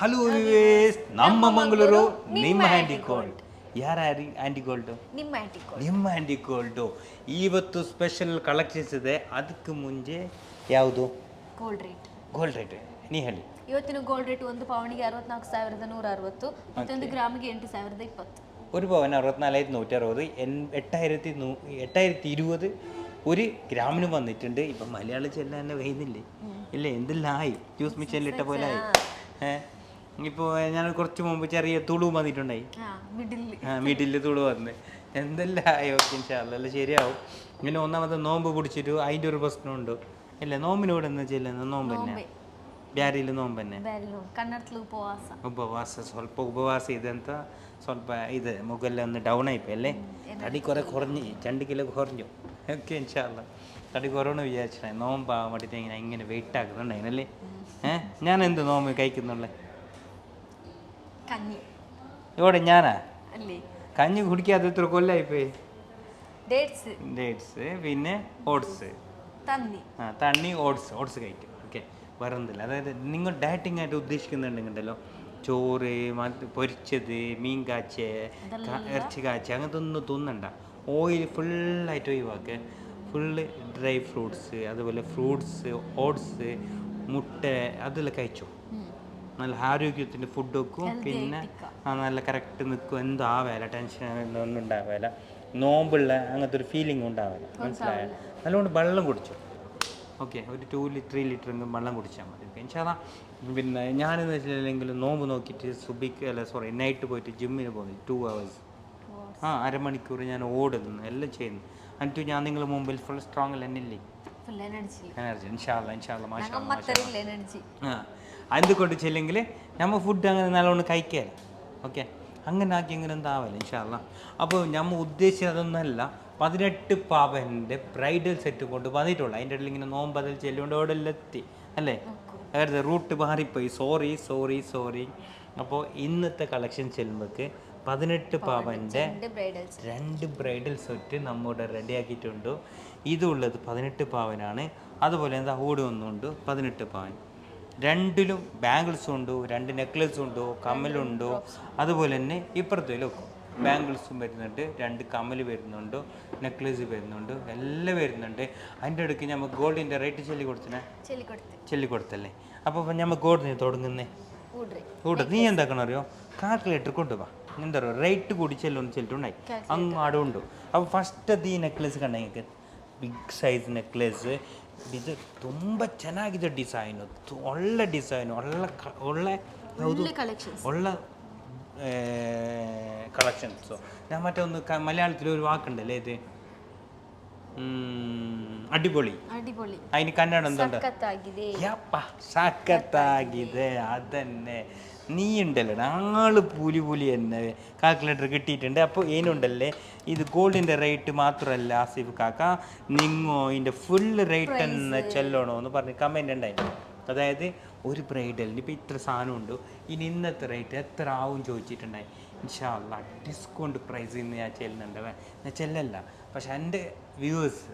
Hello ವಿವೇಸ್ ನಮ್ಮ ಮಂಗಳೂರು ನಿಮ್ಮ ಹ್ಯಾಂಡಿಗೋಲ್ಡ್ ಯಾರು ಹ್ಯಾಂಡಿಗೋಲ್ಡು ನಿಮ್ಮ ಹ್ಯಾಂಡಿಗೋಲ್ಡು ಇವತ್ತು ಸ್ಪೆಷಲ್ ಕಲೆಕ್ಷನ್ಸ್ ಇದೆ. ಅದಕ್ಕೆ ಮುಂಚೆ ಯಾವುದು ಗೋಲ್ಡ್ ರೇಟ್ ನೀ ಹೇಳಿ. ಇವತ್ತಿನ ಗೋಲ್ಡ್ ರೇಟ್ ಒಂದು ಪೌಂಡಿಗೆ 64,160, ಮತ್ತೊಂದು ಗ್ರಾಮಿಗೆ 8,020. ഒരു പവന് 64,160, 8,020 ഒരു ഗ്രാമിന് വന്നിട്ടുണ്ട്. ഇപ്പം മലയാളം ചെല്ലാൻ തന്നെ കഴിയുന്നില്ലേ ഇല്ലേ? എന്തെല്ലാം ആയി, ജ്യൂസ് മിച്ചലിട്ട പോലെ ആയി. ഇപ്പോൾ ഞാൻ കുറച്ച് മുമ്പ് ചെറിയ തുളു വന്നിട്ടുണ്ടായി, മിഡില് തുളു വന്ന് എന്തെല്ലാം ആയി. ഓക്കെ ഇൻഷാല്ല ശരിയാവും. പിന്നെ ഒന്നാമത്തെ നോമ്പ് പിടിച്ചിട്ട് അതിൻ്റെ ഒരു പ്രശ്നമുണ്ട് ഇല്ലേ? നോമ്പിനോട് എന്താ ചെല്ലുന്നത്? നോമ്പ് തന്നെ ಬ್ಯಾರಿಲಿ ನೋವು ಬನ್ನೆ ಉಪವಾಸ ಸ್ವಲ್ಪ ಉಪವಾಸ ಇದೆ ಅಂತ ಸ್ವಲ್ಪ ಇದೆ ಮುಗೆಲ್ಲ ಒಂದು ಡೌನ್ ಆಯ್ತು ಅಲ್ಲೇ ತಡಿ കുറേ കുറഞ്ഞ് 2 കിലോ കുറഞ്ഞു. ഓക്കെ ഇൻഷാല്ല തടി കുറവെന്ന് വിചാരിച്ചേ. നോമ്പാകാൻ വേണ്ടിയിട്ട് ഇങ്ങനെ വെയിറ്റ് ആക്കുന്നുണ്ടായിരുന്നല്ലേ? ഞാൻ എന്ത് നോമ്പ് കഴിക്കുന്നുള്ളേ? ഇവിടെ ഞാനാ കഞ്ഞി കുടിക്കാതെ എത്ര കൊല്ലായിപ്പോയി. ഡേറ്റ്സ് പിന്നെ ഓട്സ്, തണ്ണി ഓട്സ് കഴിക്കും. ഓക്കെ വേറൊന്നുമില്ല. അതായത് നിങ്ങൾ ഡയറ്റിംഗ് ആയിട്ട് ഉദ്ദേശിക്കുന്നുണ്ടെങ്കിലോ ചോറ്, പൊരിച്ചത്, മീൻ കാച്ച, ഇറച്ചി കാച്ച അങ്ങനത്തെ ഒന്നും തിന്നണ്ട. ഓയിൽ ഫുള്ളായിട്ട് ഒഴിവാക്കുക. ഫുള്ള് ഡ്രൈ ഫ്രൂട്ട്സ്, അതുപോലെ ഫ്രൂട്ട്സ്, ഓട്സ്, മുട്ട അതെല്ലാം കഴിച്ചു. നല്ല ആരോഗ്യത്തിൻ്റെ ഫുഡ് വെക്കും. പിന്നെ നല്ല കറക്റ്റ് നിൽക്കും. എന്തോ ആവേല, ടെൻഷൻ ഒന്നും ഉണ്ടാവില്ല. നോമ്പുള്ള അങ്ങനത്തെ ഒരു ഫീലിംഗ് ഉണ്ടാവില്ല. മനസ്സിലായ? നല്ലോണം വെള്ളം കുടിച്ചു. ഓക്കെ ഒരു 3 ലിറ്ററെങ്കിലും വെള്ളം കുടിച്ചാൽ മതി. ഓക്കെ ഇൻഷാല്ലാ. പിന്നെ ഞാനെന്ന് വെച്ചിട്ടുണ്ടെങ്കിൽ നോമ്പ് നോക്കിയിട്ട് നൈറ്റ് പോയിട്ട് ജിമ്മിന് പോകുന്നു 2 hours. അരമണിക്കൂർ ഞാൻ ഓടുന്നു, എല്ലാം ചെയ്യുന്നു. എന്നിട്ട് ഞാൻ നിങ്ങളുടെ മുമ്പിൽ ഫുൾ സ്ട്രോങ് തന്നെയില്ലേ? എനർജി ഇൻഷാല്ലാ മാഷാ. എന്തുകൊണ്ട് ചെല്ലെങ്കിൽ നമ്മൾ ഫുഡ് അങ്ങനെ നല്ലോണം കഴിക്കുക. ഓക്കെ അങ്ങനെ ആക്കി ഇങ്ങനെ എന്താവില്ല ഇൻഷാല്ലാ. അപ്പോൾ നമ്മൾ ഉദ്ദേശിച്ചതൊന്നല്ല. 18 പവൻ്റെ ബ്രൈഡൽ സെറ്റ് കൊണ്ട് വന്നിട്ടുള്ളൂ. അതിൻ്റെ ഇടയിൽ ഇങ്ങനെ നോമ്പതിൽ ചെല്ലുകൊണ്ട് അവിടെ എല്ലാം എത്തി അല്ലേ? അതായത് റൂട്ട് മാറിപ്പോയി. സോറി. അപ്പോൾ ഇന്നത്തെ കളക്ഷൻ ചെല്ലുമ്പോൾക്ക് 18 പവൻ്റെ 2 ബ്രൈഡൽ സെറ്റ് നമ്മുടെ റെഡിയാക്കിയിട്ടുണ്ട്. ഇതുള്ളത് 18 പവനാണ്. അതുപോലെ എന്താ ഓട് ഒന്നുണ്ട് 18 പവൻ. രണ്ടിലും ബാംഗിൾസും ഉണ്ട്, 2 നെക്ലസും ഉണ്ട്, കമ്മലുണ്ട്. അതുപോലെ തന്നെ ഇപ്പുറത്തേലും ബാംഗിൾസും വരുന്നുണ്ട്, 2 കമ്മൽ വരുന്നുണ്ട്, നെക്ലസ് വരുന്നുണ്ട്, എല്ലാം വരുന്നുണ്ട്. അതിൻ്റെ ഇടയ്ക്ക് നമ്മൾ ഗോൾഡിൻ്റെ റേറ്റ് ചൊല്ലിക്കൊടുത്തല്ലേ? അപ്പോൾ നമ്മൾ ഗോൾഡിന് തുടങ്ങുന്നേ കൂടെ നീ എന്താക്കണം അറിയോ? കാൽക്കുലേറ്റർ കൊണ്ടുപോവാ. എന്താ പറയുക, റേറ്റ് കൂടി ചെല്ലുണ്ടായി അങ്ങാടും ഉണ്ട്. അപ്പോൾ ಫಸ್ಟ್ ಈ ನೆಕ್ಲೆಸ್ ಕಂಡಂಗೆ ಬಿಗ್ ಸೈಜ್ ನೆಕ್ಲೆಸ್. ಇದು ತುಂಬ ಚೆನ್ನಾಗಿದೆ ಡಿಸೈನು, ಒಳ್ಳೆ ಡಿಸೈನು, ಒಳ್ಳೆ കളക്ഷൻസോ. ഞാൻ മറ്റേ ഒന്ന് മലയാളത്തിലൊരു വാക്കുണ്ടല്ലേ ഇത് അടിപൊളി. അതിന് കന്നഡ എന്തുണ്ട്? സക്കത്താಗಿದೆ. അതന്നെ നീ ഉണ്ടല്ലോ ആള് പൂലി തന്നെ കാൽക്കുലേറ്റർ കിട്ടിയിട്ടുണ്ട്. അപ്പോൾ ഏനുണ്ടല്ലേ ഇത് ഗോൾഡിൻ്റെ റേറ്റ് മാത്രമല്ല ആസിഫ് കാക്ക, നിങ്ങോ ഇതിൻ്റെ ഫുൾ റേറ്റ് തന്നെ ചെല്ലണോ എന്ന് പറഞ്ഞ് കമൻറ്റ് ഉണ്ടായിരുന്നു. അതായത് ഒരു ബ്രൈഡലിന് ഇപ്പോൾ ഇത്ര സാധനമുണ്ട്, ഇനി ഇന്നത്തെ റേറ്റ് എത്ര ആവും ചോദിച്ചിട്ടുണ്ടായി. ഇൻഷാല്ലാ ഡിസ്കൗണ്ട് പ്രൈസ് ഇന്ന് ഞാൻ ചെല്ലുന്നുണ്ട്. ഞാൻ ചെല്ലല്ല, പക്ഷെ എൻ്റെ വ്യൂവേഴ്സ്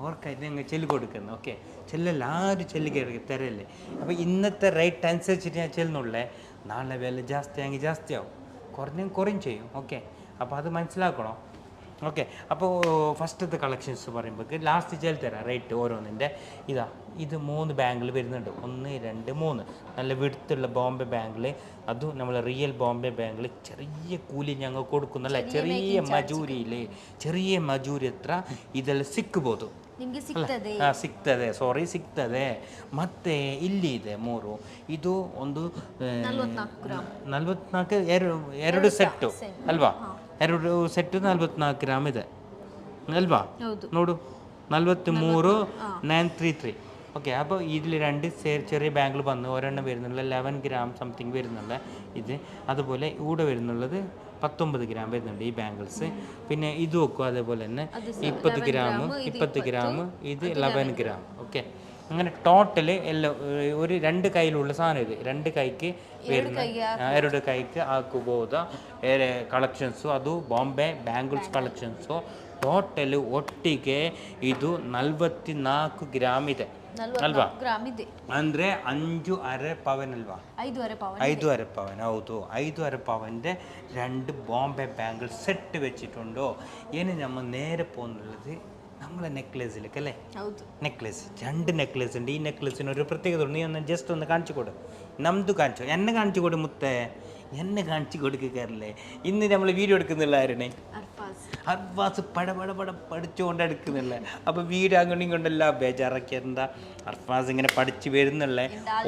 ഓർക്കായിട്ട് ഞങ്ങൾ ചെല്ലി കൊടുക്കുന്നത്. ഓക്കെ ചെല്ലല്ല, ആരും ചെല്ലി തരല്ലേ. അപ്പോൾ ഇന്നത്തെ റേറ്റ് അനുസരിച്ചിട്ട് ഞാൻ ചെല്ലുന്നുള്ളേ. നാളെ വില ജാസ്തിയാണെങ്കിൽ ജാസ്തിയാവും, കുറയും ചെയ്യും. ഓക്കെ അപ്പോൾ അത് മനസ്സിലാക്കണം. ഓക്കെ അപ്പോൾ ഫസ്റ്റത്തെ കളക്ഷൻസ് പറയുമ്പോൾ ലാസ്റ്റ് ചെലുത്തരാം റേറ്റ് ഓരോന്നിൻ്റെ. ഇത് 3 ബാങ്കിൾ വരുന്നുണ്ട്. 1 2 3 നല്ല വിടുത്തുള്ള ബോംബെ ബാങ്കിൾ. അതും നമ്മൾ റിയൽ ബോംബെ ബാങ്കിൾ. ചെറിയ കൂലി ഞങ്ങൾ കൊടുക്കുന്നല്ല, ചെറിയ ಮಜೂರಿ ಹತ್ರ ಇದೆಲ್ಲ ಸಿಕ್ಬೋದು. ಸಿಗ್ತದೆ. ಮತ್ತೆ ಇಲ್ಲಿ ಇದೆ 3. ಇದು ಒಂದು 44 ಎರಡು ಸೆಟ್ಟು ಅಲ್ವಾ? 2 ಸೆಟ್ಟು 44 ಗ್ರಾಮ್ ಇದೆ ಅಲ್ವಾ? ನೋಡು 43,933. ഓക്കെ അപ്പോൾ ഇതിൽ 2 ചെറിയ ബാങ്കിൾ വന്ന് ഒരെണ്ണം വരുന്നുള്ള 11 ഗ്രാം സംതിങ് വരുന്നുള്ള ഇത്. അതുപോലെ ഇവിടെ വരുന്നുള്ളത് 19 ഗ്രാം വരുന്നുണ്ട് ഈ ബാംഗിൾസ്. പിന്നെ ഇത് വെക്കും അതേപോലെ തന്നെ 20 ഗ്രാം, ഇത് 11 ഗ്രാം. ഓക്കെ അങ്ങനെ ടോട്ടൽ എല്ലാം ഒരു 2 കൈയിലുള്ള സാധനം. ഇത് 2 കൈക്ക് വരുന്ന 2 ಕೈಗೆ ಹಾಕಬಹುದ ಕಲೆಕ್ಷನ್ಸು. ಅದು ಬಾಂಬೆ ಬ್ಯಾಂಗಲ್ಸ್ ಕಲೆಕ್ಷನ್ಸು. ಟೋಟಲ್ ಒಟ್ಟಿಗೆ ಇದು 44 ಗ್ರಾಮ್ ಇದೆ. ಅಲ್ವಾ ಗ್ರಾಮ್ ಇದೆ. ಅಂದರೆ 5.5 ಪವನ್ ಅಲ್ವಾ? 5.5 പവൻ. 5.5 പവൻ ಹೌದು. 5.5 പവൻ്റെ 2 ബോംബെ ബാങ്കിൾ സെറ്റ് വെച്ചിട്ടുണ്ടോ? ഇനി നമ്മൾ നേരെ പോകുന്നുള്ളത് നമ്മളെ നെക്ലേസിലേക്ക് അല്ലേ? ಹೌದು. നെക്ലേസ് 2 നെക്ലേസ് ഉണ്ട്. ഈ നെക്ലേസിന് ഒരു പ്രത്യേകത ഉണ്ട്. നീ ഒന്ന് ജസ്റ്റ് ഒന്ന് കാണിച്ചു കൊടു. നಮ್ದು കാണിച്ചു, എന്നെ കാണിച്ചു കൊടു മുത്തേ, എന്നെ കാണിച്ചു കൊടുക്കാറില്ലേ? ഇന്ന് നമ്മൾ വീഡിയോ എടുക്കുന്നില്ല ആരുടെ? അർഫാസ് പട പഠിച്ചുകൊണ്ട് എടുക്കുന്നില്ല. അപ്പോൾ വീഡിയോ അങ്ങോട്ടും ഇങ്ങോട്ടെല്ലാം ബേജാറാക്കിയെന്താ? അർഫാസ് ഇങ്ങനെ പഠിച്ച് വരുന്നുള്ളേ.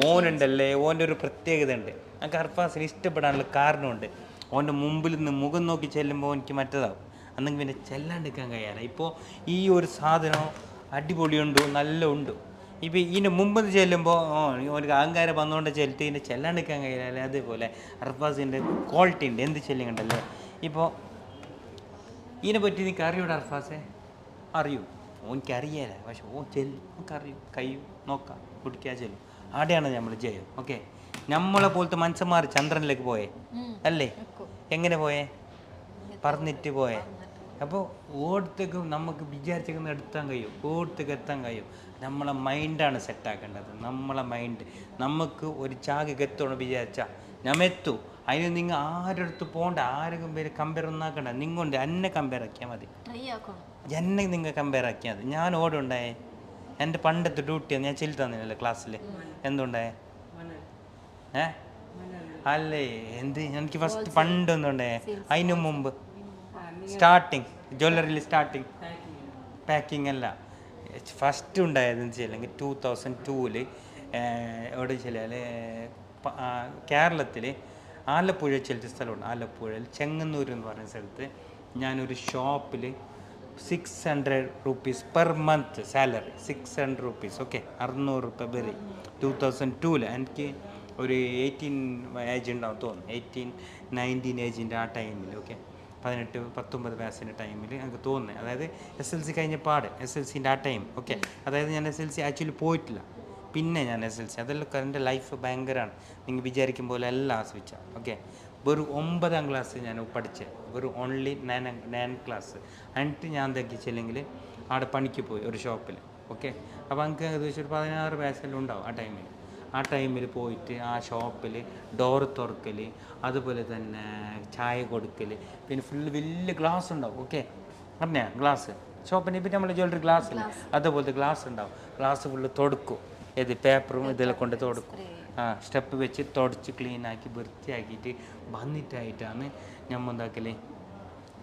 ഓനുണ്ടല്ലേ, ഓൻ്റെ ഒരു പ്രത്യേകത ഉണ്ട്. എനിക്ക് അർഫാസിന് ഇഷ്ടപ്പെടാനുള്ള കാരണമുണ്ട്. ഓൻ്റെ മുമ്പിൽ നിന്ന് മുഖം നോക്കി ചെല്ലുമ്പോൾ എനിക്ക് മറ്റേതാവും, അന്നെങ്കിൽ പിന്നെ ചെല്ലാണ്ടിരിക്കാൻ കഴിയാല. ഇപ്പോൾ ഈ ഒരു സാധനം അടിപൊളിയുണ്ട്, നല്ല ഉണ്ട്. ഇപ്പോൾ ഇതിൻ്റെ മുമ്പ് ചെല്ലുമ്പോൾ ഒരു അഹങ്കാരം വന്നുകൊണ്ട് ചെല്ലിട്ട് ഇതിൻ്റെ ചെല്ലാണ്ടിരിക്കാൻ കഴിയില്ല. അതേപോലെ അർഫാസിൻ്റെ ക്വാളിറ്റി ഉണ്ട്, എന്ത് ചെല്ലുന്നുണ്ടല്ലേ. ഇപ്പോൾ ഇതിനെ പറ്റി എനിക്ക് അറിയൂടെ അർഫാസെ? അറിയൂ? ഓനിക്കറിയാല, പക്ഷെ നമുക്കറിയും, കയ്യും നോക്കാം, കുടിക്കാൻ ചെല്ലും. ആടെയാണ് നമ്മൾ ചെയ്യും. ഓക്കെ, നമ്മളെ പോലത്തെ മനുഷ്യന്മാർ ചന്ദ്രനിലേക്ക് പോയേ അല്ലേ? എങ്ങനെ പോയേ? പറഞ്ഞിട്ട് പോയേ. അപ്പോൾ ഓടത്തേക്ക് നമുക്ക് വിചാരിച്ചേക്കുന്ന എടുത്താൻ കഴിയും, ഓടത്തേക്ക് എത്താൻ കഴിയും. നമ്മളെ മൈൻഡാണ് സെറ്റാക്കേണ്ടത്. നമ്മളെ മൈൻഡ് നമുക്ക് ഒരു ചാകെ എത്തണം വിചാരിച്ചാൽ നമ്മൾ എത്തൂ. അതിന് നിങ്ങൾ ആരുടെ അടുത്ത് പോകണ്ട, ആരെങ്കിലും പേര് കമ്പയർ ഒന്നും ആക്കണ്ട. നിങ്ങൊണ്ട് എന്നെ കമ്പയർ ആക്കിയാൽ മതി, എന്നെ നിങ്ങൾ കമ്പയർ ആക്കിയാൽ മതി. ഞാൻ ഓടുണ്ടായേ, എൻ്റെ പണ്ടത്തെ ഡ്യൂട്ടിയാണ് ഞാൻ ചെല്ലി തന്നില്ലല്ലോ ക്ലാസ്സിൽ. എന്തുണ്ടായേ? അല്ലേ എന്ത്, എനിക്ക് ഫസ്റ്റ് പണ്ടൊന്നുണ്ടേ. അതിന് മുമ്പ് സ്റ്റാർട്ടിങ് ജ്വല്ലറിയിൽ സ്റ്റാർട്ടിങ് പാക്കിംഗ് അല്ല, ഫസ്റ്റ് ഉണ്ടായതെന്ന് വെച്ചില്ലെങ്കിൽ 2002 എവിടെ വെച്ചാൽ കേരളത്തിൽ ആലപ്പുഴ ചില സ്ഥലമുണ്ട്. ആലപ്പുഴയിൽ ചെങ്ങന്നൂർ എന്ന് പറയുന്ന സ്ഥലത്ത് ഞാനൊരു ഷോപ്പിൽ 600 rupees per month salary, 600 rupees. Okay, 600 രൂപ ബെറി. 2002 എനിക്ക് ഒരു 18 ഏജ് ഉണ്ടാവും തോന്നുന്നു, 18-19 ഏജിൻ്റെ ആ ടൈമിൽ. ഓക്കെ, 18-19 വയസ്സിൻ്റെ ടൈമിൽ എനിക്ക് തോന്നുന്നത്. അതായത് SLC കഴിഞ്ഞ പാട്, SLCൻ്റെ ആ ടൈം. ഓക്കെ, അതായത് ഞാൻ SLC ആക്ച്വലി പോയിട്ടില്ല. പിന്നെ ഞാൻ SLC അതെല്ലാം എൻ്റെ ലൈഫ് ഭയങ്കരമാണ്. നിങ്ങൾ വിചാരിക്കും പോലെ എല്ലാം ആസ്വദിച്ച. ഓക്കെ, വെറും 9ാം ക്ലാസ് ഞാൻ പഠിച്ചത്, വെറും ഓൺലി 9 ക്ലാസ്. എന്നിട്ട് ഞാൻ തക്കിച്ചില്ലെങ്കിൽ അവിടെ പണിക്ക് പോയി ഒരു ഷോപ്പിൽ. ഓക്കെ, അപ്പോൾ എനിക്ക് ഏകദേശം ഒരു 16 വയസ്സെല്ലാം ഉണ്ടാവും ആ ടൈമിൽ പോയിട്ട് ആ ഷോപ്പിൽ ഡോറ് തുറക്കൽ, അതുപോലെ തന്നെ ചായ കൊടുക്കൽ, പിന്നെ ഫുള്ള് വലിയ ഗ്ലാസ് ഉണ്ടാവും. ഓക്കെ, പറഞ്ഞാൽ ഗ്ലാസ് ഷോപ്പിനെ പറ്റി നമ്മൾ ജ്വല്ലറി ഗ്ലാസ് ഇല്ല, അതുപോലത്തെ ഗ്ലാസ് ഉണ്ടാവും. ഗ്ലാസ് ഫുള്ള് തുടക്കും, ഏത് പേപ്പറും ഇതെല്ലാം കൊണ്ട് തുടക്കും. സ്റ്റെപ്പ് വെച്ച് തുടച്ച് ക്ലീനാക്കി വൃത്തിയാക്കിയിട്ട് വന്നിട്ടായിട്ടാണ് നമ്മൾ എന്താക്കൽ,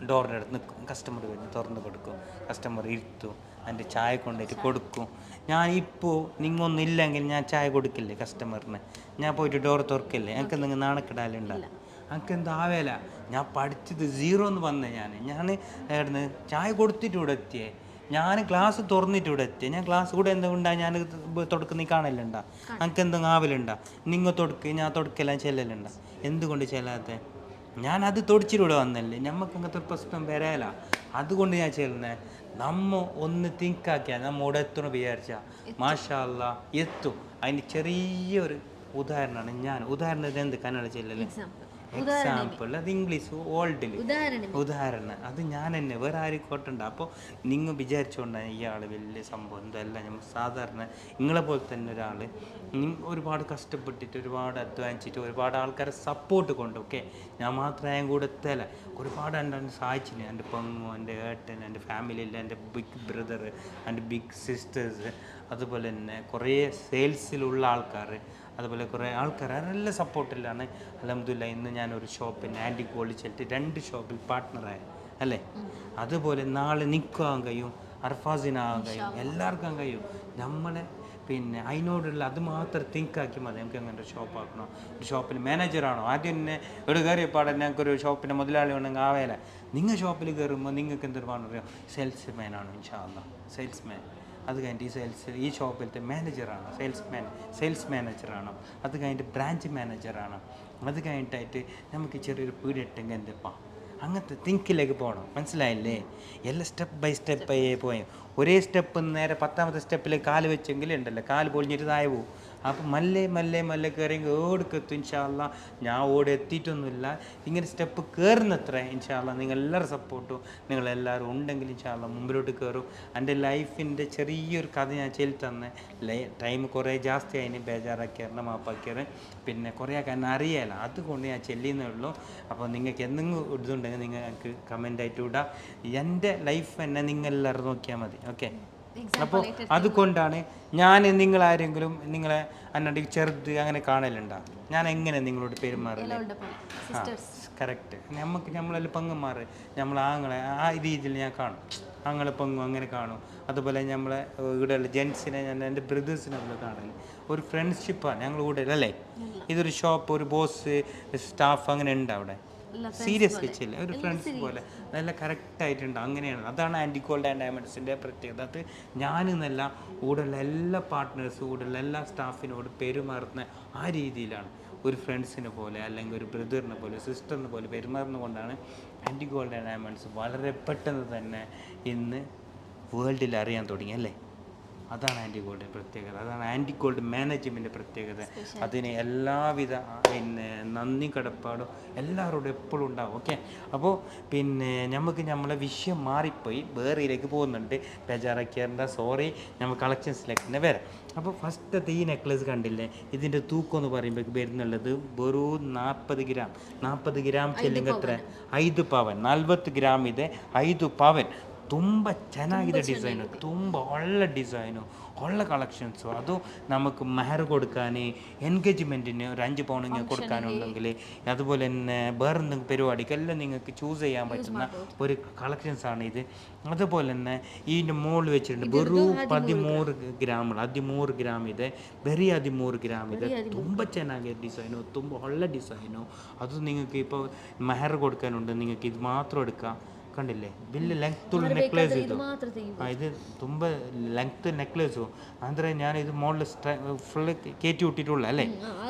ഡോറിൻ്റെ അടുത്ത് നിൽക്കും. കസ്റ്റമർ വരും, തുറന്ന് കൊടുക്കും, കസ്റ്റമർ ഇരുത്തും, അതിൻ്റെ ചായ കൊണ്ടുപോയിട്ട് കൊടുക്കും. ഞാനിപ്പോൾ നിങ്ങൊന്നില്ലെങ്കിൽ ഞാൻ ചായ കൊടുക്കില്ലേ കസ്റ്റമറിന്? ഞാൻ പോയിട്ട് ഡോർ തുറക്കില്ലേ? എനിക്ക് എന്തെങ്കിലും നാണക്കെടാലുണ്ടല്ല? എനിക്ക് എന്താവേല? ഞാൻ പഠിച്ചത് 0 എന്ന് വന്നേ. ഞാൻ എവിടുന്ന് ചായ കൊടുത്തിട്ട് ഇവിടെ എത്തിയേ, ഞാൻ ക്ലാസ് തുറന്നിട്ട് ഇവിടെ എത്തിയേ. ഞാൻ ക്ലാസ് കൂടെ എന്തുകൊണ്ടാ ഞാൻ തുടക്കുന്ന കാണലുണ്ടാ? എനിക്ക് എന്തെങ്കിലും ആവലുണ്ടാ? നിങ്ങൾ തുടക്ക്, ഞാൻ തുടക്കെല്ലാം ചെല്ലലുണ്ടാ? എന്തുകൊണ്ട് ചെല്ലാത്ത? ഞാനത് തൊടിച്ചിലൂടെ വന്നല്ലേ, നമുക്ക് അങ്ങനത്തെ പ്രശ്നം വരാല. അതുകൊണ്ട് ഞാൻ ചെല്ലുന്നത്. നമ്മ ഒന്ന് തിങ്കാക്കിയാൽ നമ്മ ഇവിടെ എത്തണം വിചാരിച്ചാൽ മാഷാ അല്ലാ എത്തും. അതിന് ചെറിയൊരു ഉദാഹരണമാണ് ഞാൻ. ഉദാഹരണത്തിന് എന്ത് കന്നഡ ചെല്ലല്? എക്സാമ്പിൾ. അത് ഇംഗ്ലീഷ് ഓൾഡിൽ ഉദാഹരണം. അത് ഞാൻ തന്നെ, വേറെ ആരും കോട്ടുണ്ട്. അപ്പോൾ നിങ്ങൾ വിചാരിച്ചുകൊണ്ടാണ് ഇയാൾ വലിയ സംഭവം എന്തല്ല. നമ്മൾ സാധാരണ നിങ്ങളെ പോലെ തന്നെ ഒരാൾ ഒരുപാട് കഷ്ടപ്പെട്ടിട്ട്, ഒരുപാട് അധ്വാനിച്ചിട്ട്, ഒരുപാട് ആൾക്കാരെ സപ്പോർട്ട് കൊണ്ട്. ഓക്കെ, ഞാൻ മാത്രം കൂടെ എത്തല, ഒരുപാട് എൻ്റെ സഹായിച്ചില്ല. എൻ്റെ പെങ്ങു, എൻ്റെ ഏട്ടൻ, എൻ്റെ ഫാമിലിയിൽ എൻ്റെ ബിഗ് ബ്രദർ, എൻ്റെ ബിഗ് സിസ്റ്റേഴ്സ്, അതുപോലെ തന്നെ കുറേ സെയിൽസിലുള്ള ആൾക്കാർ, അതുപോലെ കുറേ ആൾക്കാർ നല്ല സപ്പോർട്ടിലാണ് അൽഹംദുലില്ലാഹ് ഇന്ന് ഞാനൊരു ഷോപ്പിൽ ആൻറ്റി ഗോൾഡ് ചെല്ലിട്ട് 2 ഷോപ്പിൽ പാർട്ട്ണറായി അല്ലേ. അതുപോലെ നാളെ നിൽക്കാൻ കഴിയും, അർഫാസിനാകാൻ കഴിയും, എല്ലാവർക്കും കഴിയും. നമ്മളെ പിന്നെ അതിനോടുള്ള അത് മാത്രം തിങ്കാക്കി മതി. നമുക്ക് അങ്ങനെ ഒരു ഷോപ്പാക്കണോ, ഒരു ഷോപ്പിൽ മാനേജറാണോ? ആദ്യം തന്നെ ഒരു കയറിയപ്പാടെ ഞങ്ങൾക്കൊരു ഷോപ്പിൻ്റെ മുതലാളി ഉണ്ടെങ്കിൽ ആവേല. നിങ്ങൾ ഷോപ്പിൽ കയറുമ്പോൾ നിങ്ങൾക്ക് എന്തൊരു പറയുക, സെയിൽസ്മാനാണ് ഇൻഷാ അല്ലാഹ്, സെയിൽസ്മാൻ. അത് കഴിഞ്ഞിട്ട് ഈ ഷോപ്പിലത്തെ മാനേജറാണ്, സെയിൽസ് മാനേജറാണ്. അത് കഴിഞ്ഞിട്ട് ബ്രാഞ്ച് മാനേജറാണ്. അത് കഴിഞ്ഞിട്ടായിട്ട് നമുക്ക് ചെറിയൊരു പീടിയിട്ടെങ്കിൽ എന്തിപ്പാ, അങ്ങനത്തെ തിങ്കിലേക്ക് പോകണം. മനസ്സിലായില്ലേ? എല്ലാം സ്റ്റെപ്പ് ബൈ സ്റ്റെപ്പായി പോയി. ഒരേ സ്റ്റെപ്പ് നേരെ 10ാമത്തെ സ്റ്റെപ്പിലേക്ക് കാല് വെച്ചെങ്കിൽ ഉണ്ടല്ലോ, കാല് പൊളിഞ്ഞിട്ട് താഴെ പോവും. അപ്പം മല്ലേ മല്ലേ മല്ലേ കയറിയെങ്കിൽ ഓടിക്കെത്തും ഇൻഷാല്ല. ഞാൻ ഓടി എത്തിയിട്ടൊന്നുമില്ല, ഇങ്ങനെ സ്റ്റെപ്പ് കയറുന്നത്ര ഇൻഷാല്ല നിങ്ങളെല്ലാവരും സപ്പോർട്ടും നിങ്ങളെല്ലാവരും ഉണ്ടെങ്കിൽ ഇൻഷാല്ല മുമ്പിലോട്ട് കയറും. എൻ്റെ ലൈഫിൻ്റെ ചെറിയൊരു കഥ ഞാൻ ചെല്ലി തന്നെ. ടൈം കുറേ ജാസ്തി അതിന് ബേജാറാക്കിയാറ് മാപ്പാക്കിയാറ്, പിന്നെ കുറേ ഒക്കെ എന്നെ അറിയാല, അതുകൊണ്ട് ഞാൻ ചെല്ലിയെന്നേ ഉള്ളൂ. അപ്പോൾ നിങ്ങൾക്ക് എന്തെങ്കിലും ഇതുണ്ടെങ്കിൽ നിങ്ങൾക്ക് കമൻ്റായിട്ട് വിടാം. എൻ്റെ ലൈഫ് തന്നെ നിങ്ങളെല്ലാവരും നോക്കിയാൽ മതി. ഓക്കെ, അപ്പോൾ അതുകൊണ്ടാണ് ഞാൻ നിങ്ങളാരെങ്കിലും നിങ്ങളെ എന്നോട് ചെറുത് അങ്ങനെ കാണലുണ്ടോ? ഞാൻ എങ്ങനെ നിങ്ങളോട് പെരുമാറില്ല? ആ കറക്റ്റ്. നമ്മളെല്ലാം പെങ്ങന്മാർ, നമ്മൾ ആങ്ങളെ ആ രീതിയിൽ ഞാൻ കാണും. ആങ്ങളെ പെങ്ങും അങ്ങനെ കാണും. അതുപോലെ നമ്മളെ ഇവിടെയുള്ള ജെൻസിനെ ഞാൻ എൻ്റെ ബ്രദേഴ്സിനെ കാണല് ഒരു ഫ്രണ്ട്ഷിപ്പാണ് ഞങ്ങൾ കൂടെ അല്ലേ. ഇതൊരു ഷോപ്പ്, ഒരു ബോസ്, സ്റ്റാഫ് അങ്ങനെ ഉണ്ട് അവിടെ. സീരിയസ് വെച്ചില്ല, ഒരു ഫ്രണ്ട്സ് പോലെ നല്ല കറക്റ്റായിട്ടുണ്ട്. അങ്ങനെയാണ്, അതാണ് ആൻറ്റി ഗോൾഡ് ആൻഡ് ഡയമണ്ട്സിൻ്റെ പ്രത്യേകത. അത് ഞാനെന്നല്ല കൂടെയുള്ള എല്ലാ പാർട്ട്നേഴ്സും കൂടെയുള്ള എല്ലാ സ്റ്റാഫിനോട് പെരുമാറുന്ന ആ രീതിയിലാണ്. ഒരു ഫ്രണ്ട്സിനെ പോലെ അല്ലെങ്കിൽ ഒരു ബ്രദറിനെ പോലെ സിസ്റ്ററിനെ പോലെ പെരുമാറുന്നത് കൊണ്ടാണ് ആൻറ്റി ഗോൾഡ് ആൻഡ് ഡയമണ്ട്സ് വളരെ പെട്ടെന്ന് തന്നെ ഇന്ന് വേൾഡിൽ അറിയാൻ തുടങ്ങി അല്ലേ. അതാണ് ആൻറ്റി ഗോൾഡിൻ്റെ പ്രത്യേകത, അതാണ് ആൻറ്റി ഗോൾഡ് മാനേജ്മെൻറ്റിൻ്റെ പ്രത്യേകത. അതിന് എല്ലാവിധ പിന്നെ നന്ദി കടപ്പാടും എല്ലാവരോടും എപ്പോഴും ഉണ്ടാവും. ഓക്കെ, അപ്പോൾ പിന്നെ നമുക്ക് നമ്മളെ വിഷയം മാറിപ്പോയി വേറെയിലേക്ക് പോകുന്നുണ്ട്, ബേജാറാക്കിയാറുണ്ട്, സോറി. നമ്മൾ കളക്ഷൻസിലേക്ക് തന്നെ വരാം. അപ്പോൾ ഫസ്റ്റത്തെ ഈ നെക്ലസ് കണ്ടില്ലേ, ഇതിൻ്റെ തൂക്കം എന്ന് പറയുമ്പോൾ വരുന്നുള്ളത് വെറും 40 ഗ്രാം. 40 ഗ്രാം ಚೆಲ್ಲಿಂಗ್ ಹತ್ರ 5 ಪವನ್, 40 ಗ್ರಾಮ್ ಇದೆ 5 ಪವನ್. ತುಂಬ ಚೆನ್ನಾಗಿದೆ ಡಿಸೈನು, ತುಂಬ ಒಳ್ಳೆ ഡിസൈനും ഉള്ള കളക്ഷൻസും. അതും നമുക്ക് മെഹർ കൊടുക്കാൻ, എൻഗേജ്മെൻറ്റിന് ഒരു 5 പൗണ്ട് ഇങ്ങനെ കൊടുക്കാനുണ്ടെങ്കിൽ, അതുപോലെ തന്നെ വേറെ എന്തെങ്കിലും പരിപാടിക്കെല്ലാം നിങ്ങൾക്ക് ചൂസ് ചെയ്യാൻ പറ്റുന്ന ഒരു കളക്ഷൻസാണ് ഇത്. അതുപോലെ തന്നെ ഇതിൻ്റെ മുകളിൽ വെച്ചിട്ടുണ്ട് വെറും 13 ಗ್ರಾಮ್, 13 ಗ್ರಾಮ್ ಇದೆ, ಬರೀ 13 ಗ್ರಾಮ್ ಇದೆ. ತುಂಬ ಚೆನ್ನಾಗಿದೆ ഡിസൈನು, ತುಂಬ ಒಳ್ಳೆ ഡിസൈನು. ಅದು നിങ്ങൾക്ക് ഇപ്പോൾ മെഹർ കൊടുക്കാനുണ്ട്, നിങ്ങൾക്ക് ഇത് മാത്രം എടുക്കാം. കണ്ടില്ലേ, വലിയ ലെങ്ത്തുള്ള നെക്ലേസ് ಇದು. ഇത് ತುಂಬ ಲೆಂತ್ ನೆಕ್ಲೇಸು ಅಂದರೆ ನಾನು ಇದು ಮಾಡಲ್ ಫುಲ್ ಕೇಟಿ ಹುಟ್ಟಿട്ടുള്ള ಅല്ലേ.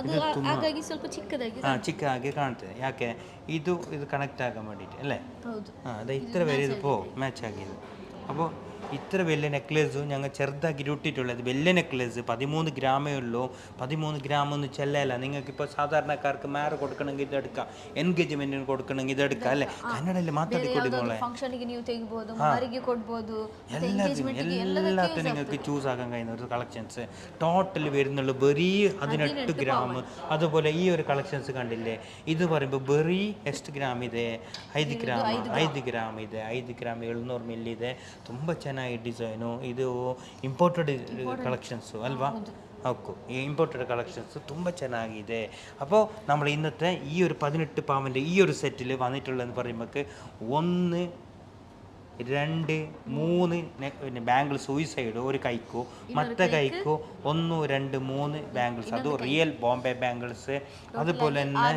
ಇದು ತುಂಬ ಚಿಕ್ಕದಾಗಿ ಕಾಣ್ತದೆ. ಯಾಕೆ ಇದು ಕನೆಕ್ಟ್ ಆಗ വേണ്ടിയിട്ട് അല്ലേ. അതെ, ഇത്ര വരെ ഇത് ಮ್ಯಾಚ್ ಆಗಿದೆ. അപ്പോൾ ഇത്ര വലിയ നെക്ലേസും ഞങ്ങൾ ചെറുതാക്കി ഇട്ടിട്ടുള്ളത്. വലിയ നെക്ലേസ് 13 ഗ്രാമേ ഉള്ളൂ. 13 ഗ്രാം ഒന്നും ചെല്ലല്ല. നിങ്ങൾക്കിപ്പോൾ സാധാരണക്കാർക്ക് മാര് കൊടുക്കണമെങ്കിൽ ഇതെടുക്കാം, എൻഗേജ്മെന്റിന് കൊടുക്കണമെങ്കിൽ ഇതെടുക്കാം അല്ലേ. കന്നഡയിൽ മാತಾಡಿಕೊಡಿ മോളെ. എല്ലാത്തിനും നിങ്ങൾക്ക് ചൂസ് ആക്കാൻ കഴിയുന്ന ഒരു കളക്ഷൻസ് ടോട്ടൽ വരുന്നുള്ളൂ വെറി 18 ഗ്രാം. അതുപോലെ ഈ ഒരു കളക്ഷൻസ് കണ്ടില്ലേ, ഇത് പറയുമ്പോൾ വെറി ಎಷ್ಟು ಗ್ರಾಮ್ ಇದೆ, 5 ಗ್ರಾಮ್, 5 ಗ್ರಾಮ್ ಇದೆ, 5 ಗ್ರಾಮ್ 700 ಮಿಲಿ ಇದೆ. ತುಂಬ ಚೆನ್ನಾಗಿ ಡಿಸೈನು. ಇದು ಇಂಪೋರ್ಟೆಡ್ കളക്ഷൻസು ಅಲ್ವಾ. ഓക്കെ, ഈ ഇമ്പോർട്ടഡ് കളക്ഷൻസ് ತುಂಬ ಚೆನ್ನಾಗಿದೆ. അപ്പോൾ നമ്മൾ ഇന്നത്തെ ഈ ഒരു 18 പവൻ്റെ ഈ ഒരു സെറ്റിൽ വന്നിട്ടുള്ളതെന്ന് പറയുമ്പോൾ 1 2 3 പിന്നെ ബാംഗിൾസ് ഈ സൈഡ് ഒരു കൈക്കോ മറ്റേ കൈക്കോ 1 2 3 ബാംഗിൾസ്. അത് റിയൽ ബോംബെ ബാംഗിൾസ്. അതുപോലെ തന്നെ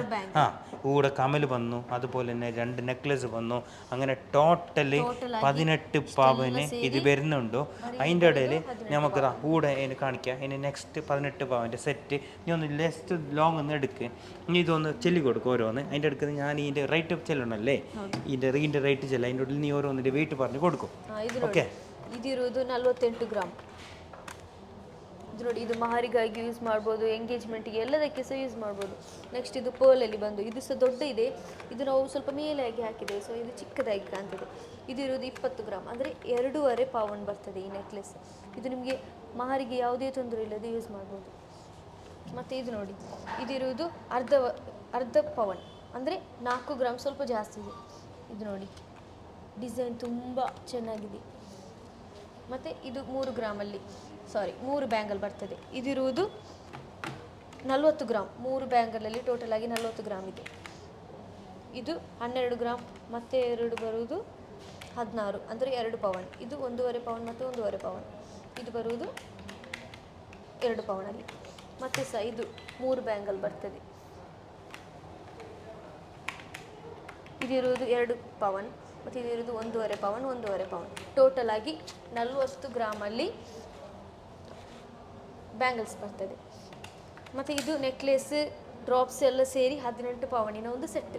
കൂടെ കമൽ വന്നു, അതുപോലെ തന്നെ 2 നെക്ലസ് വന്നു. അങ്ങനെ ടോട്ടല് 18 പവന് ഇത് വരുന്നുണ്ടോ. അതിൻ്റെ ഇടയിൽ നമുക്ക് കൂടെ അതിന് കാണിക്കാം. ഇനി നെക്സ്റ്റ് 18 പവൻ്റെ സെറ്റ് നീ ഒന്ന് ലെസ്റ്റ് ലോങ് ഒന്ന് എടുക്ക്. ഇനി ഇതൊന്ന് ചെല്ലി കൊടുക്കും ഓരോന്ന്. അതിൻ്റെ അടുത്ത് ഞാൻ ഇതിൻ്റെ റേറ്റ് ചെല്ലണമല്ലേ, ഇതിൻ്റെ റേറ്റ് ചെല്ലാം. അതിൻ്റെ ഉള്ളിൽ നീ ഓരോന്നിൻ്റെ വെയിറ്റ് പറഞ്ഞു കൊടുക്കും. ಓಕೆ, ಇದಿರೋದು 48 ಗ್ರಾಮ್. ಇದು ನೋಡಿ, ಇದು ಮಹಾರಿಗಾಗಿ ಯೂಸ್ ಮಾಡ್ಬೋದು, ಎಂಗೇಜ್ಮೆಂಟ್ಗೆ ಎಲ್ಲದಕ್ಕೆ ಸಹ ಯೂಸ್ ಮಾಡ್ಬೋದು. ನೆಕ್ಸ್ಟ್ ಇದು ಪರ್ಲಲ್ಲಿ ಬಂದು ಇದು ಸಹ ದೊಡ್ಡ ಇದೆ, ಇದು ನಾವು ಸ್ವಲ್ಪ ಮೇಲಾಗಿ ಹಾಕಿದ್ದೇವೆ, ಸೊ ಇದು ಚಿಕ್ಕದಾಗಿ ಕಾಣ್ತದೆ. ಇದಿರೋದು 20 ಗ್ರಾಮ್, ಅಂದರೆ 2.5 ಪೌಂಡ್ ಬರ್ತದೆ ಈ ನೆಕ್ಲೆಸ್. ಇದು ನಿಮಗೆ ಮಹಾರಿಗೆ ಯಾವುದೇ ತೊಂದರೆ ಇಲ್ಲದೆ ಯೂಸ್ ಮಾಡ್ಬೋದು. ಮತ್ತು ಇದು ನೋಡಿ, ಇದಿರೋದು ಅರ್ಧ ಪೌಂಡ್, ಅಂದರೆ 4 ಗ್ರಾಮ್, ಸ್ವಲ್ಪ ಜಾಸ್ತಿ ಇದೆ. ಇದು ನೋಡಿ, ಡಿಸೈನ್ ತುಂಬ ಚೆನ್ನಾಗಿದೆ. ಮತ್ತು ಇದು 3 ಗ್ರಾಮಲ್ಲಿ 3 ಬ್ಯಾಂಗಲ್ ಬರ್ತದೆ. ಇದಿರುವುದು 40 ಗ್ರಾಮ್, 3 ಬ್ಯಾಂಗಲಲ್ಲಿ ಟೋಟಲ್ ಆಗಿ 40 ಗ್ರಾಮ್ ಇದೆ. ಇದು 12 ಗ್ರಾಮ್, ಮತ್ತು 2 ಬರುವುದು 16, ಅಂದರೆ 2 ಪೌಂಡ್. ಇದು 1.5 ಪೌಂಡ್ ಮತ್ತು 1.5 ಪೌಂಡ್. ಇದು ಬರುವುದು 2 ಪೌಂಡಲ್ಲಿ. ಮತ್ತು ಸಹ ಇದು 3 ಬ್ಯಾಂಗಲ್ ಬರ್ತದೆ. ಇದಿರುವುದು 2 ಪೌಂಡ್, ಮತ್ತು ಇದಿರೋದು 1.5 ಪೌಂಡ್, 1.5 ಪೌಂಡ್. ಟೋಟಲ್ ಆಗಿ 40 ಗ್ರಾಮಲ್ಲಿ ಬ್ಯಾಂಗಲ್ಸ್ ಬರ್ತದೆ. ಮತ್ತು ಇದು ನೆಕ್ಲೆಸ್, ಡ್ರಾಪ್ಸ್ ಎಲ್ಲ ಸೇರಿ 18 ಪೌಂಡಿನ ಒಂದು ಸೆಟ್.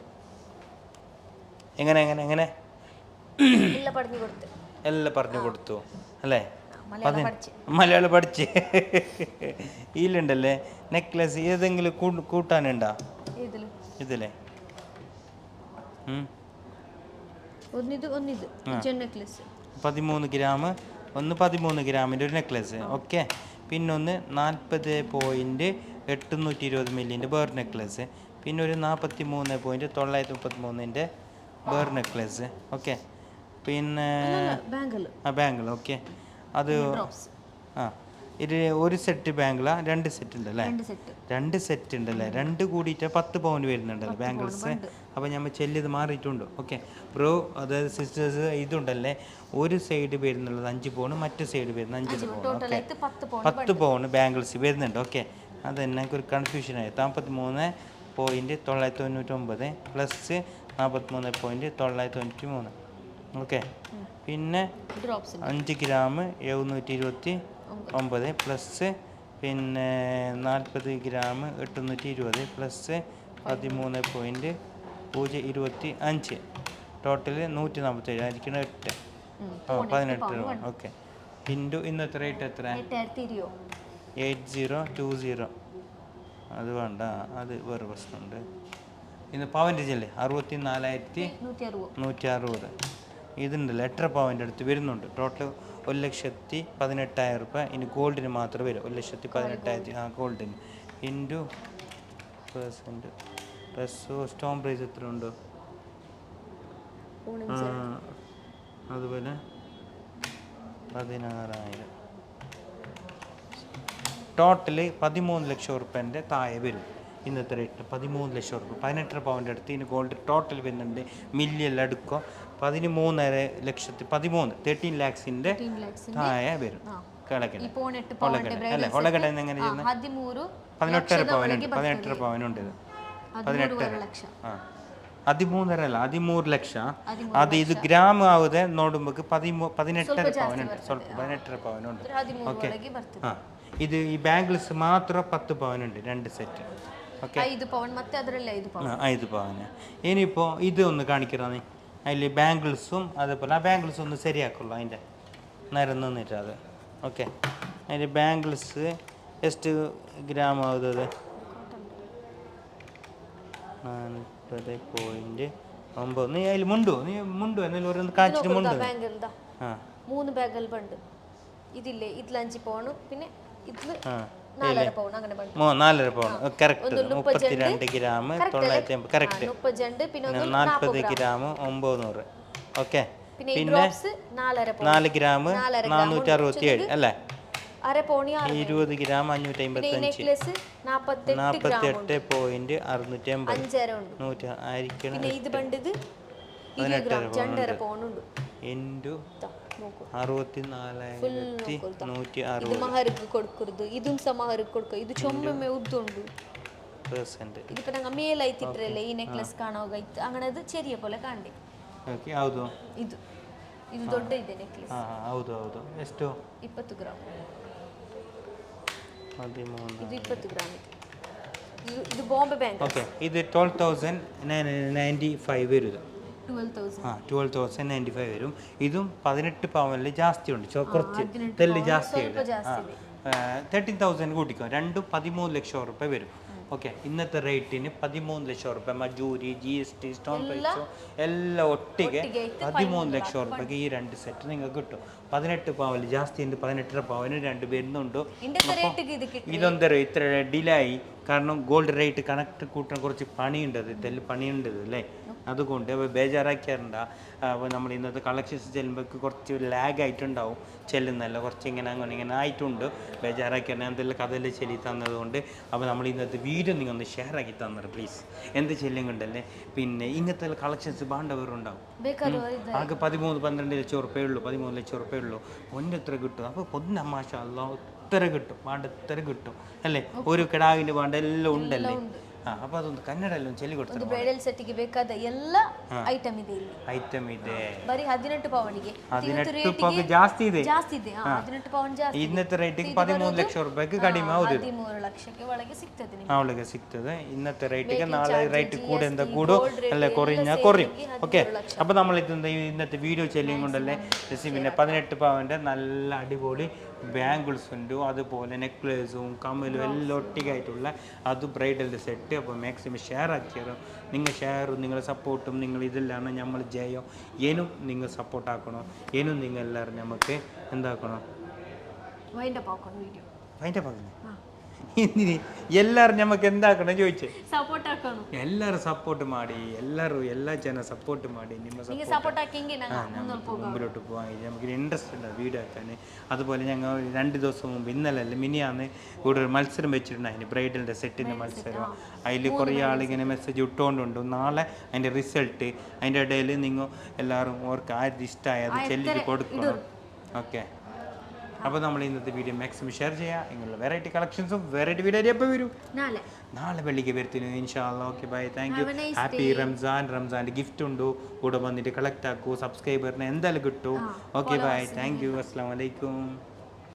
എങ്ങനെ ಎಲ್ಲ പറഞ്ഞു ಕೊಡುತ್ತೆ. ಎಲ್ಲ പറഞ്ഞു കൊടുത്തു അല്ലേ. മലയാളം പഠിച്ച് ഇതിലുണ്ടല്ലേ നെക്ലസ് ഏതെങ്കിലും കൂട്ടാനുണ്ടോ ഇതിലെ? ഒന്നിത് 13 ഗ്രാം, ഒന്ന് 13 ഗ്രാമിൻ്റെ ഒരു നെക്ലസ്. ഓക്കെ. പിന്നൊന്ന് 40.820 മില്ലിൻ്റെ വേറെ നെക്ലസ്. പിന്നെ ഒരു 43.933 വേറെ നെക്ലസ്. ഓക്കെ. പിന്നെ ബാങ്കിൾ. ഓക്കെ. അത് ഇത് ഒരു സെറ്റ് ബാങ്കിളാ? 2 സെറ്റ് ഉണ്ടല്ലേ? 2 സെറ്റ് ഉണ്ടല്ലേ? 2 കൂടിയിട്ട് 10 പൗണ്ട് വരുന്നുണ്ടല്ലോ ബാങ്കിൾസ്. അപ്പോൾ നമ്മൾ ചെല്ലിയത് മാറിയിട്ടുണ്ട്. ഓക്കെ ബ്രോ, അതായത് സിസ്റ്റേഴ്സ്, ഇതുണ്ടല്ലേ ഒരു സൈഡ് വരുന്നുള്ളത് 5 പൗൺ, മറ്റു സൈഡ് വരുന്നത് 5 പൗൺ. ഓക്കെ, 10 പൗൺ ബാങ്കിൾസ് വരുന്നുണ്ട്. ഓക്കെ, അത് തന്നെ ഒരു കൺഫ്യൂഷനായി. 43.999 പ്ലസ് 43.993. ഓക്കെ. പിന്നെ 5 ഗ്രാം 729 പ്ലസ് പിന്നെ 40 ഗ്രാം 820 പ്ലസ് 13.025 ടോട്ടൽ 147 ആയിരിക്കണം. 18. ഓക്കെ. ഇൻറ്റു ഇന്നത്തെ റേറ്റ് എത്ര? 8020. അത് വേണ്ട, അത് വേറെ പ്രശ്നമുണ്ട്. ഇന്ന് പവൻ്റെ ചെല്ലേ 64,160. ഇതുണ്ടല്ലോ 8 പവൻ്റെ അടുത്ത് വരുന്നുണ്ട്. ടോട്ടൽ 1,18,000 രൂപ. ഇനി ഗോൾഡിന് മാത്രം വരും 1,18,000. ഗോൾഡിന് into percent plus stone price എത്ര ഉണ്ടോ അതുപോലെ 16,000. ടോട്ടൽ 13 ലക്ഷം റുപ്യൻ്റെ താഴെ വരും ഇന്നത്തെ റേറ്റ്. 13 ലക്ഷം റുപ്യ, 18 പവൻ്റെ അടുത്ത്. ഇനി ഗോൾഡ് ടോട്ടൽ വരുന്നുണ്ട് മില്യൺ അടുക്കോ 13 ലാക്സിൻ്റെ താഴെ വരും. അല്ല ഒളകട എങ്ങനെ ചെയ്യുന്നത്? 18 പവനുണ്ട്. 18 പവനുണ്ട്. 13 ലക്ഷം. അത് ഇത് ഗ്രാം ആവുതെ നോടുമ്പോൾ 18 പവനുണ്ട്. സ്വല്പം 18 പവനുണ്ട്. ഓക്കെ. ഇത് ഈ ബാംഗിൾസ് മാത്രം 10 പവനുണ്ട് 2 സെറ്റ്. ഓക്കെ, 5 പവന്. ഇനിയിപ്പോൾ ഇത് ഒന്ന് കാണിക്കണേ. അതിൽ ബാംഗിൾസും അതേപോലെ ആ ബാംഗിൾസ് ഒന്ന് ശരിയാക്കുള്ളൂ, അതിൻ്റെ നേരം നിന്നിട്ട് അത്. ഓക്കെ, അതിൻ്റെ ബാംഗിൾസ് ಎಷ್ಟು ഗ്രാം ആവുന്നത്? 40.9. നീ അതിൽ മുണ്ടു എന്നാലും ഓരോന്ന് കാണിച്ചിട്ട് മുണ്ടു. 3 ബാഗൽ ഉണ്ട്. ഇതില്ലേ ഇതിൽ 5 പൗണ്ട്, പിന്നെ ഇതിൽ 4.5 പൗണ്ട്. അങ്ങനെ 4.5 pound correct. 32 gram 950 correct. 40 gram 900. Okay. പിന്നെ 4 ഗ്രാം 467 അല്ലേ? 20 ഗ്രാം 555. 48.650 ആയിരിക്കണം. ഇൻറ്റു 64,160. ഇതും സമഹർക്ക് കൊടുക്കുക. ഇത് ചൊമ്മ ഉദ്ദുണ്ട്. ഇതിപ്പോ ഞങ്ങൾ മേലൈത്തിട്ടല്ലേ ഈ നെക്ലസ് കാണുക. അങ്ങനെ ಅದು ചെറിയ പോലെ ಕಾಣಿ. ಓಕೆ, ಹೌದು. ಇದು ದೊಡ್ಡ ಇದೆ ನೆಕ್ಲೆಸ್. ಹೌದು. ಎಷ್ಟು? 20 ಗ್ರಾಮ್. 13. ಇದು 20 ಗ್ರಾಮ್. ಇದು ಬಾಂಬೆ ಬ್ಯಾಂಕ್. ಓಕೆ, ಇದು 12,095 വരും. 12,095 വരും. ഇതും 18 പവനിൽ ജാസ്തി ഉണ്ട്. കുറച്ച് തെല്ല് ജാസ്തി ഉണ്ട്. 13,000 കൂട്ടിക്കോ. രണ്ടും 13 ലക്ഷം റുപ്യ വരും. ഓക്കെ, ഇന്നത്തെ റേറ്റിന് 13 ലക്ഷം റുപ്യ മജൂരി GST സ്റ്റോൺ പ്രൈസോ എല്ലാം ഒട്ടിಗೆ 13 ലക്ഷം റുപ്യക്ക് ഈ 2 സെറ്റ് നിങ്ങൾക്ക് കിട്ടും. 18 പവനിൽ ജാസ്തി ഉണ്ട്. 18 പവന് 2 വരുന്നുണ്ട്. ഇതൊന്തരം ഇത്ര ഡിലേ ആയി കാരണം ഗോൾഡ് റേറ്റ് കണക്ട് കൂട്ടാൻ കുറച്ച് പണിയുണ്ടത്, തെല്ല് പണിയുണ്ടത് അല്ലേ? അതുകൊണ്ട് ബേജാറാക്കാറുണ്ട്. അപ്പോൾ നമ്മൾ ഇന്നത്തെ കളക്ഷൻസ് ചെല്ലുമ്പോൾ കുറച്ച് ലാഗ് ആയിട്ടുണ്ടാവും. ചെല്ലുന്നല്ല കുറച്ച് ഇങ്ങനെ ഇങ്ങനെ ആയിട്ടുണ്ട്. ബേജാറാക്കിയാണ് എന്തെല്ലാം കഥയിൽ ചെല്ലി തന്നതുകൊണ്ട്. അപ്പോൾ നമ്മൾ ഇന്നത്തെ വീഡിയോ നിങ്ങൾ ഒന്ന് ഷെയർ ആക്കി തന്നത് പ്ലീസ്. എന്ത് ചെല്ലുന്നുണ്ടല്ലേ? പിന്നെ ഇങ്ങനത്തെ കളക്ഷൻസ് ബാണ്ടവരുണ്ടാവും. ആകെ 13-12 ലക്ഷം റുപ്യേ ഉള്ളൂ. 13 ലക്ഷം റുപ്യേ ഉള്ളൂ. എത്ര കിട്ടും? അപ്പോൾ പൊന്ന മാഷാ അല്ലാഹ് ഇത്ര കിട്ടും. വേണ്ട ഇത്ര കിട്ടും അല്ലേ? ഒരു കിടാവിൻ്റെ വേണ്ട എല്ലാം ഉണ്ടല്ലേ? അപ്പോൾ ಅದೊಂದು ಕನ್ನಡಲ್ಲಿ ಒಂದು ಚೆಲ್ಲಿ ಒಂದು ಕೊಡ್ತಾರೆ ಬ್ರೈಡಲ್ ಸೆಟ್ಗೆ ಬೇಕಾದ ಎಲ್ಲ ಐಟಮ್ ಇದೆ ಇಲ್ಲಿ. ಐಟಮ್ ಇದೆ ಬರೀ 18 ಪವನಿಗೆ 18 ಪವನ್ ಜಾಸ್ತಿ ಇದೆ. ಜಾಸ್ತಿ ಇದೆ 18 ಪವನ್ ಜಾಸ್ತಿ. ಇನ್ನത്തെ ರೇಟಿಗೆ 13 ಲಕ್ಷ ರೂಪಾಯಿಗೆ ಕಡಿಮೆ ಹೌದು 13 ಲಕ್ಷಕ್ಕೆ ಒಳಗೆ ಸಿಗ್ತದೆ ನಿಮಗೆ. ಅವಳಿಗೆ ಸಿಗ್ತದೆ. ഇന്നത്തെ റേറ്റിಗೆ നാളെ റേറ്റ് കൂടെന്താ കൂടും അല്ല കുറയും ഓക്കെ. അപ്പോൾ നമ്മൾ ഇന്നത്തെ വീഡിയോ ചെല്ലിയും കൊണ്ടല്ലേ പിന്നെ 18 പവൻ്റെ നല്ല അടിപൊളി ബാംഗിൾസ് ഉണ്ട്, അതുപോലെ നെക്ലേസും കമ്മലും എല്ലാം ഒട്ടിക്കായിട്ടുള്ള അത് ബ്രൈഡലിൻ്റെ സെറ്റ്. അപ്പോൾ മാക്സിമം ഷെയർ ആക്കിയാലും നിങ്ങൾ ഷെയറും നിങ്ങളുടെ സപ്പോർട്ടും നിങ്ങൾ ഇതെല്ലാം നമ്മൾ ചെയ്യും. ഏനും നിങ്ങൾ സപ്പോർട്ട് ആക്കണം, ഏനും നിങ്ങൾ എല്ലാവരും നമുക്ക് എന്താക്കണം വൈൻഡപ്പ് ആക്കണം വീഡിയോ. വൈൻഡപ്പ് ആക്കണം എന്തിന് എല്ലാവരും നമുക്ക് എന്താക്കണം ചോദിച്ചേ ಸಪೋರ್ಟ್ ಹಾಕೋಣ. ಎಲ್ಲರೂ ಸಪೋರ್ಟ್ ಮಾಡಿ, ಎಲ್ಲ ಜನ ಸಪೋರ್ಟ್ ಮಾಡಿ. ನಿಮ್ಮ സപ്പോർട്ട് ആക്കിയെങ്കിൽ മുമ്പിലോട്ട് പോകാൻ നമുക്ക് ഇൻട്രസ്റ്റ് ഉണ്ട് വീഡിയോ ആക്കാൻ. അതുപോലെ ഞങ്ങൾ 2 ദിവസം മുമ്പ് ഇന്നലല്ലേ മിനിയാന്ന് ഇവിടെ ഒരു മത്സരം വെച്ചിട്ടുണ്ടായിരുന്നു, ബ്രൈഡലിൻ്റെ സെറ്റിൻ്റെ മത്സരം. അതിൽ കുറേ ആളിങ്ങനെ മെസ്സേജ് ഇട്ടുകൊണ്ടുണ്ട്. നാളെ അതിൻ്റെ റിസൾട്ട് അതിൻ്റെ ഇടയിൽ നിങ്ങൾ എല്ലാവരും ഓർക്ക് ആരും ഇഷ്ടമായത് ചെല്ലിട്ട് കൊടുക്കണം. ഓക്കെ. അപ്പോൾ നമ്മൾ ഇന്നത്തെ വീഡിയോ മാക്സിമം ഷെയർ ചെയ്യുക. നിങ്ങളുടെ വെറൈറ്റി കളക്ഷൻസും വെറൈറ്റി വീഡിയോ എപ്പോൾ വരും? നാളെ വെള്ളിക്ക് വരുത്തിന് ഇൻഷാ അല്ലാഹ്. Okay bye, thank you. Happy റംസാൻ്റെ ഗിഫ്റ്റ് ഉണ്ട്, കൂടെ വന്നിട്ട് കളക്ട് ആക്കൂ. സബ്സ്ക്രൈബറിന് എന്തായാലും കിട്ടും. Okay bye, thank you. അസ്സലാമു അലൈക്കും.